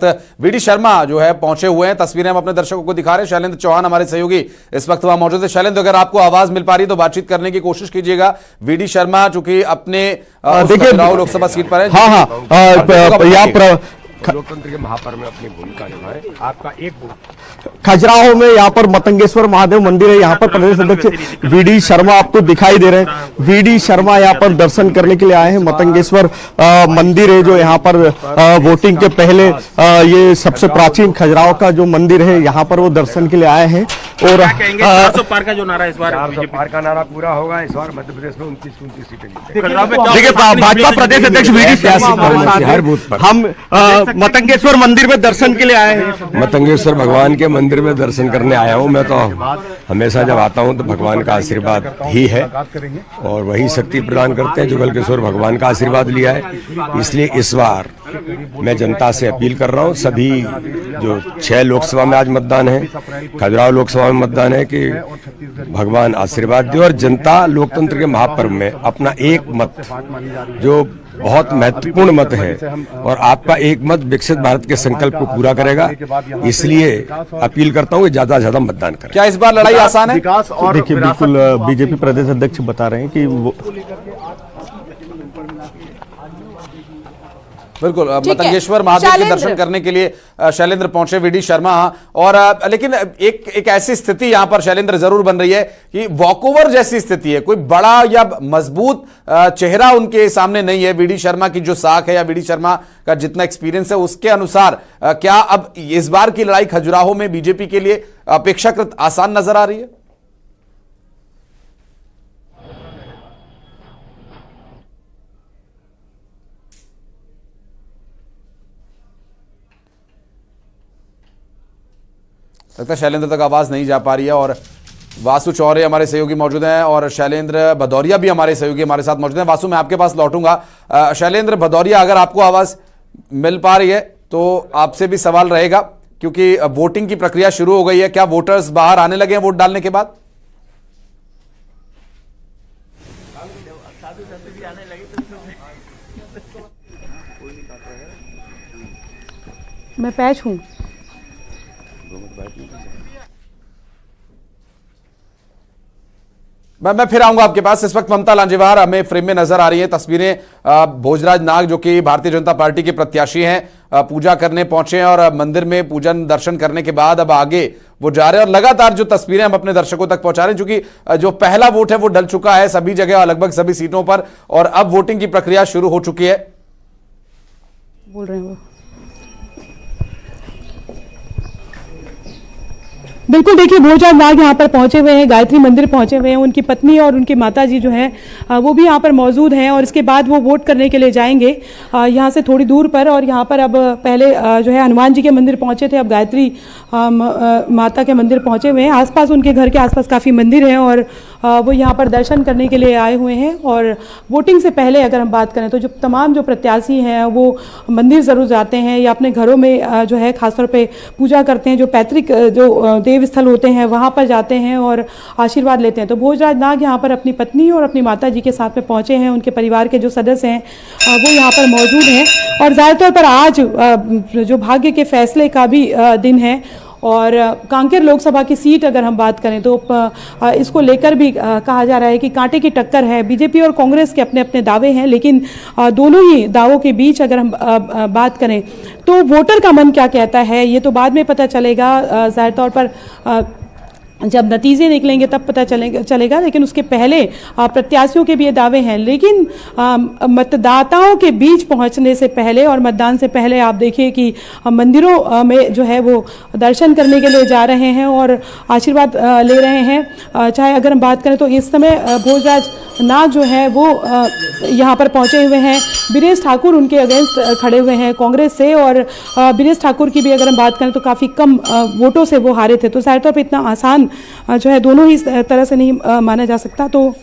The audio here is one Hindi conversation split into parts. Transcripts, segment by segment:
वीडी शर्मा जो है पहुंचे हुए हैं। तस्वीरें हम अपने दर्शकों को दिखा रहे हैं। शैलेंद्र चौहान हमारे सहयोगी इस वक्त वहां मौजूद है। शैलेंद्र, अगर आपको आवाज मिल पा रही है तो बातचीत करने की कोशिश कीजिएगा। वीडी शर्मा चूंकि अपने खजुराहो लोकसभा सीट पर है। यहाँ लोकतंत्र के महापर्व में अपनी भूमिका निभाएं। आपका एक खजुराहो में यहाँ पर मतंगेश्वर महादेव मंदिर है। यहाँ पर प्रदेश अध्यक्ष वीडी शर्मा आपको दिखाई दे रहे हैं। वीडी शर्मा यहाँ पर दर्शन करने के लिए आए हैं। मतंगेश्वर मंदिर है जो यहाँ पर वोटिंग के पहले ये सबसे प्राचीन खजुराहो का जो मंदिर है यहाँ पर वो दर्शन के लिए आए हैं। और 400 पार का जो नारा इस बार 400 पार का नारा पूरा होगा। इस बार मध्य प्रदेश में 29 सीटें देखिए भाजपा प्रदेश अध्यक्ष वीडी शर्मा हम मतंगेश्वर मंदिर में दर्शन के लिए आए हैं। मतंगेश्वर भगवान के मंदिर में दर्शन करने आया हूँ। मैं तो हमेशा जब आता हूँ तो भगवान का आशीर्वाद ही है और वही शक्ति प्रदान करते हैं जो गलकेश्वर भगवान का आशीर्वाद लिया है। इसलिए इस बार मैं जनता से अपील कर रहा हूँ, सभी जो 6 लोकसभा में आज मतदान है, खजुराहो लोकसभा में मतदान है, कि भगवान आशीर्वाद दे और जनता लोकतंत्र के महापर्व में अपना एक मत, जो बहुत महत्वपूर्ण मत है और आपका एक मत विकसित भारत के संकल्प को पूरा करेगा। इसलिए अपील करता हूँ कि ज्यादा से ज्यादा मतदान करें। क्या इस बार लड़ाई आसान है? देखिए बिल्कुल बीजेपी प्रदेश अध्यक्ष बता रहे हैं कि वो बिल्कुल मतंगेश्वर महादेव के दर्शन करने के लिए शैलेंद्र पहुंचे वीडी शर्मा। और लेकिन एक ऐसी स्थिति यहां पर शैलेंद्र जरूर बन रही है कि वॉकओवर जैसी स्थिति है। कोई बड़ा या मजबूत चेहरा उनके सामने नहीं है। वीडी शर्मा की जो साख है या वीडी शर्मा का जितना एक्सपीरियंस है उसके अनुसार क्या अब इस बार की लड़ाई खजुराहो में बीजेपी के लिए अपेक्षाकृत आसान नजर आ रही है? लगता है शैलेंद्र तक आवाज नहीं जा पा रही है। और वासु चौरे हमारे सहयोगी मौजूद हैं और शैलेंद्र भदौरिया भी हमारे सहयोगी हमारे साथ मौजूद हैं। वासु, मैं आपके पास लौटूंगा। शैलेंद्र भदौरिया, अगर आपको आवाज मिल पा रही है तो आपसे भी सवाल रहेगा, क्योंकि वोटिंग की प्रक्रिया शुरू हो गई है। क्या वोटर्स बाहर आने लगे हैं वोट डालने के बाद? मैं पैच हूं। मैं फिर आऊंगा आपके पास। इस वक्त ममता लांजेवार हमें फ्रेम में नजर आ रही है। तस्वीरें भोजराज नाग जो कि भारतीय जनता पार्टी के प्रत्याशी हैं, पूजा करने पहुंचे हैं और मंदिर में पूजन दर्शन करने के बाद अब आगे वो जा रहे हैं। और लगातार जो तस्वीरें हम अपने दर्शकों तक पहुंचा रहे हैं, क्योंकि जो पहला वोट है वो डल चुका है सभी जगह, लगभग सभी सीटों पर, और अब वोटिंग की प्रक्रिया शुरू हो चुकी है। बोल रहे हैं वो बिल्कुल। देखिए भोजराज नाग यहाँ पर पहुंचे हुए हैं, गायत्री मंदिर पहुंचे हुए हैं। उनकी पत्नी और उनकी माताजी जो हैं वो भी यहाँ पर मौजूद हैं और इसके बाद वो वोट करने के लिए जाएंगे यहाँ से थोड़ी दूर पर। और यहाँ पर अब पहले जो है हनुमान जी के मंदिर पहुंचे थे, अब गायत्री माता के मंदिर पहुंचे हुए हैं। आसपास उनके घर के आसपास काफ़ी मंदिर हैं और वो यहाँ पर दर्शन करने के लिए आए हुए हैं। और वोटिंग से पहले अगर हम बात करें तो जो तमाम जो प्रत्याशी हैं वो मंदिर ज़रूर जाते हैं या अपने घरों में जो है खासतौर पे पूजा करते हैं। जो पैतृक जो देव स्थल होते हैं वहाँ पर जाते हैं और आशीर्वाद लेते हैं। तो भोजराज नाग यहाँ पर अपनी पत्नी और अपनी माता जी के साथ में पहुँचे हैं। उनके परिवार के जो सदस्य हैं वो यहाँ पर मौजूद हैं। और ज़्यादातर पर आज जो भाग्य के फैसले का भी दिन है और कांकेर लोकसभा की सीट अगर हम बात करें तो इसको लेकर भी कहा जा रहा है कि कांटे की टक्कर है। बीजेपी और कांग्रेस के अपने अपने दावे हैं, लेकिन दोनों ही दावों के बीच अगर हम बात करें तो वोटर का मन क्या कहता है ये तो बाद में पता चलेगा। ज़ाहिर तौर पर जब नतीजे निकलेंगे तब पता चलेगा। लेकिन उसके पहले प्रत्याशियों के भी ये दावे हैं। लेकिन मतदाताओं के बीच पहुंचने से पहले और मतदान से पहले आप देखिए कि मंदिरों में जो है वो दर्शन करने के लिए जा रहे हैं और आशीर्वाद ले रहे हैं। चाहे अगर हम बात करें तो इस समय भोजराज नाग जो है वो यहाँ पर पहुँचे हुए हैं। बीरेश ठाकुर उनके अगेंस्ट खड़े हुए हैं कांग्रेस से, और बीरेश ठाकुर की भी अगर हम बात करें तो काफ़ी कम वोटों से वो हारे थे। तो ज़ाहिर तौर पर इतना आसान जो है दोनों ही तरह से नहीं माना जा सकता। तो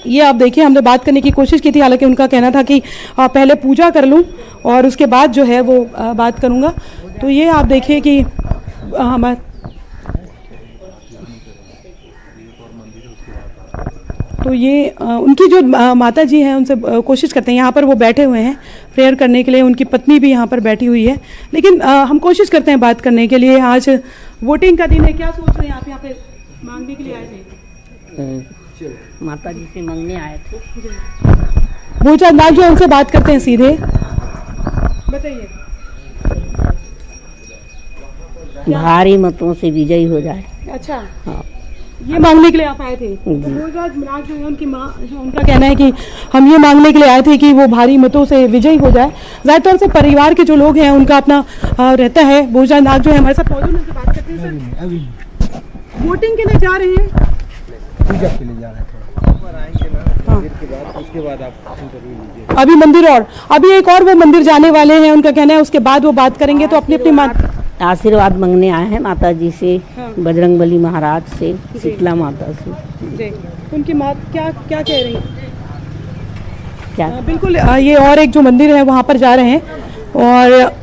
ये आप देखिए, हमने बात करने की कोशिश की थी, हालांकि उनका कहना था कि पहले पूजा कर लूं और उसके बाद जो है वो बात करूंगा। तो ये आप देखिए कि हमारे तो ये उनकी जो माता जी हैं उनसे कोशिश करते हैं, यहाँ पर वो बैठे हुए हैं प्रेयर करने के लिए। उनकी पत्नी भी यहाँ पर बैठी हुई है, लेकिन हम कोशिश करते हैं बात करने के लिए। आज वोटिंग का दिन है, क्या सोच रहे हैं आप यहाँ पे मांगने के लिए आए थे? माता जी से मांगने आए थे। भोजराज नाग जो, उनसे बात करते हैं सीधे। बताइए, भारी मतों से विजयी हो जाए। अच्छा, हाँ। ये मांगने के लिए आप आए थे? भोजराज नाग जो है, उनकी माँ, जो उनका कहना है कि हम ये मांगने के लिए आए थे कि वो भारी मतों से विजयी हो जाए। जाहिर तौर से परिवार के जो लोग हैं उनका अपना रहता है। भोजराज नाग जो है हमारे साथ मौजूद, उनसे बात करते हैं। सर, वोटिंग के लिए जा रहे हैं? पूजा के लिए जा रहे थे। उसके बाद आप इंटरव्यू लीजिए। अभी मंदिर, और अभी एक और वो मंदिर जाने वाले हैं, उनका कहना है उसके बाद वो बात करेंगे। तो अपनी अपनी आशीर्वाद मांगने आए हैं माता जी से, बजरंगबली महाराज से, शीतला माता से। उनकी माँ क्या क्या कह रही है? क्या? बिल्कुल, ये और एक जो मंदिर है वहाँ पर जा रहे हैं, और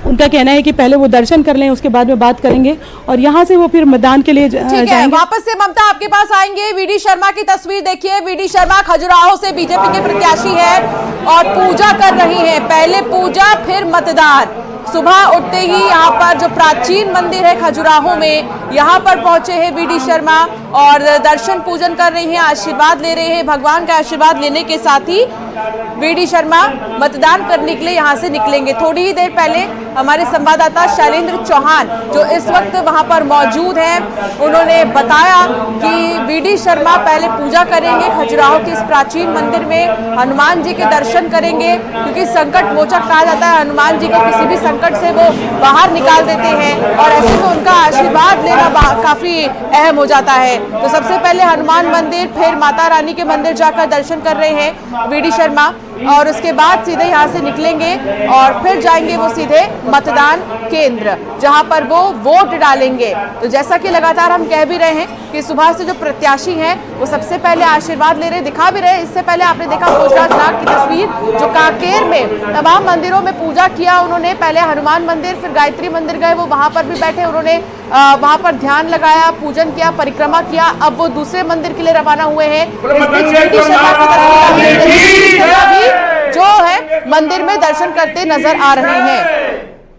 उनका कहना है कि पहले वो दर्शन कर लें, उसके बाद में बात करेंगे, और यहाँ से वो फिर मैदान के लिए जाएंगे। वापस से ममता आपके पास आएंगे। वीडी शर्मा की तस्वीर देखिए। वीडी शर्मा खजुराहो से बीजेपी के प्रत्याशी है और पूजा कर रही है। पहले पूजा फिर मतदान। सुबह उठते ही यहाँ पर जो प्राचीन मंदिर है खजुराहो में, यहाँ पर पहुंचे हैं वीडी शर्मा और दर्शन पूजन कर रही हैं, आशीर्वाद ले रहे हैं। भगवान का आशीर्वाद लेने के साथ ही वीडी शर्मा मतदान करने के लिए यहाँ से निकलेंगे। थोड़ी ही देर पहले हमारे संवाददाता शैलेंद्र चौहान जो इस वक्त वहाँ पर मौजूद हैं, उन्होंने बताया कि वीडी शर्मा पहले पूजा करेंगे खजुराहो के इस प्राचीन मंदिर में, हनुमान जी के दर्शन करेंगे, क्योंकि संकट मोचक कहा जाता है। हनुमान जी को किसी भी संकट से वो बाहर निकाल देते हैं और ऐसे में उनका आशीर्वाद लेना काफी अहम हो जाता है। तो सबसे पहले हनुमान मंदिर, फिर माता रानी के मंदिर जाकर दर्शन कर रहे हैं वीडी शर्मा, और उसके बाद सीधे यहाँ से निकलेंगे और फिर जाएंगे वो सीधे मतदान केंद्र, जहाँ पर वो वोट डालेंगे। तो जैसा कि लगातार हम कह भी रहे हैं कि सुबह से जो प्रत्याशी हैं वो सबसे पहले आशीर्वाद ले रहे, दिखा भी रहे। इससे पहले आपने देखा भोजराज नाग की तस्वीर, जो कांकेर में तमाम मंदिरों में पूजा किया उन्होंने। पहले हनुमान मंदिर, फिर गायत्री मंदिर गए, वो वहाँ पर भी बैठे, उन्होंने वहाँ पर ध्यान लगाया, पूजन किया, परिक्रमा किया। अब वो दूसरे मंदिर के लिए रवाना हुए हैं। जो है मंदिर में दर्शन करते नजर आ रहे हैं।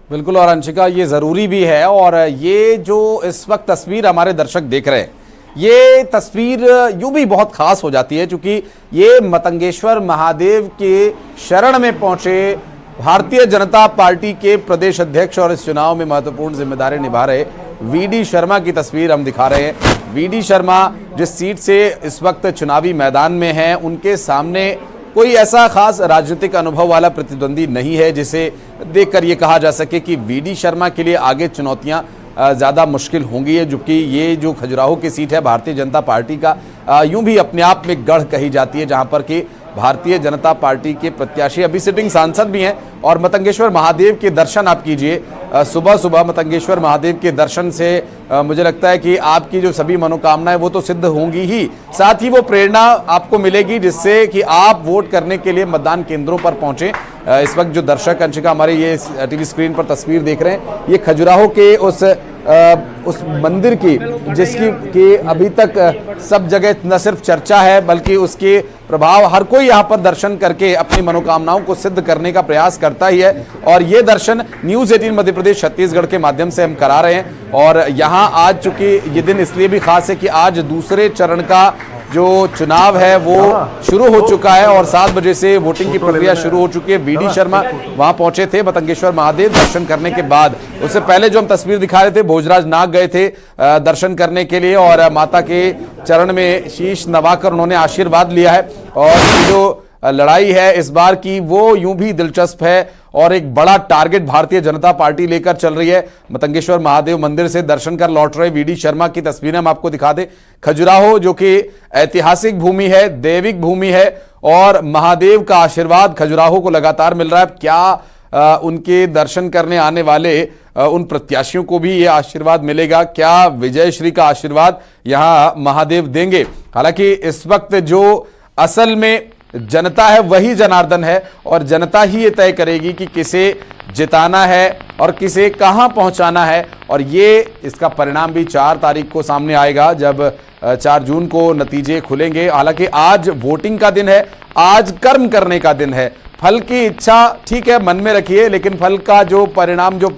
बिल्कुल, और अंशिका ये जरूरी भी है, और ये जो इस वक्त तस्वीर हमारे दर्शक देख रहे हैं, ये तस्वीर यूं भी बहुत खास हो जाती है, क्योंकि ये मतंगेश्वर महादेव के शरण में पहुंचे भारतीय जनता पार्टी के प्रदेश अध्यक्ष और इस चुनाव में महत्वपूर्ण जिम्मेदारी निभा रहे वीडी शर्मा की तस्वीर हम दिखा रहे हैं। वीडी शर्मा जिस सीट से इस वक्त चुनावी मैदान में हैं, उनके सामने कोई ऐसा खास राजनीतिक अनुभव वाला प्रतिद्वंदी नहीं है जिसे देखकर ये कहा जा सके कि वीडी शर्मा के लिए आगे चुनौतियां ज़्यादा मुश्किल होंगी है। जबकि ये जो खजुराहो की सीट है भारतीय जनता पार्टी का यूं भी अपने आप में गढ़ कही जाती है, जहां पर कि भारतीय जनता पार्टी के प्रत्याशी अभी सिटिंग सांसद भी हैं। और मतंगेश्वर महादेव के दर्शन आप कीजिए, सुबह सुबह मतंगेश्वर महादेव के दर्शन से मुझे लगता है कि आपकी जो सभी मनोकामनाएं वो तो सिद्ध होंगी ही, साथ ही वो प्रेरणा आपको मिलेगी जिससे कि आप वोट करने के लिए मतदान केंद्रों पर पहुंचे। इस वक्त जो दर्शक अंशिका हमारे ये टीवी स्क्रीन पर तस्वीर देख रहे हैं, ये खजुराहो के उस मंदिर की जिसकी कि अभी तक सब जगह न सिर्फ चर्चा है बल्कि उसके प्रभाव हर कोई यहाँ पर दर्शन करके अपनी मनोकामनाओं को सिद्ध करने का प्रयास करता ही है। और ये दर्शन न्यूज़ 18 मध्य प्रदेश छत्तीसगढ़ के माध्यम से हम करा रहे हैं। और यहाँ आज चूंकि ये दिन इसलिए भी खास है कि आज दूसरे चरण का जो चुनाव है वो शुरू हो चुका है और 7 बजे से वोटिंग की प्रक्रिया शुरू हो चुकी है। वीडी शर्मा वहां पहुंचे थे मतंगेश्वर महादेव दर्शन करने के बाद। उससे पहले जो हम तस्वीर दिखा रहे थे, भोजराज नाग गए थे दर्शन करने के लिए और माता के चरण में शीश नवाकर उन्होंने आशीर्वाद लिया है। और जो लड़ाई है इस बार की वो यूं भी दिलचस्प है और एक बड़ा टारगेट भारतीय जनता पार्टी लेकर चल रही है। मतंगेश्वर महादेव मंदिर से दर्शन कर लौट रहे वीडी शर्मा की तस्वीरें हम आपको दिखा दें। खजुराहो जो कि ऐतिहासिक भूमि है, दैविक भूमि है और महादेव का आशीर्वाद खजुराहो को लगातार मिल रहा है। क्या उनके दर्शन करने आने वाले उन प्रत्याशियों को भी यह आशीर्वाद मिलेगा? क्या विजय श्री का आशीर्वाद यहां महादेव देंगे? हालांकि इस वक्त जो असल में जनता है वही जनार्दन है और जनता ही ये तय करेगी कि किसे जिताना है और किसे कहां पहुंचाना है। और ये इसका परिणाम भी 4 तारीख को सामने आएगा जब 4 जून को नतीजे खुलेंगे। हालांकि आज वोटिंग का दिन है, आज कर्म करने का दिन है, फल की इच्छा ठीक है मन में रखिए, लेकिन फल का जो परिणाम जो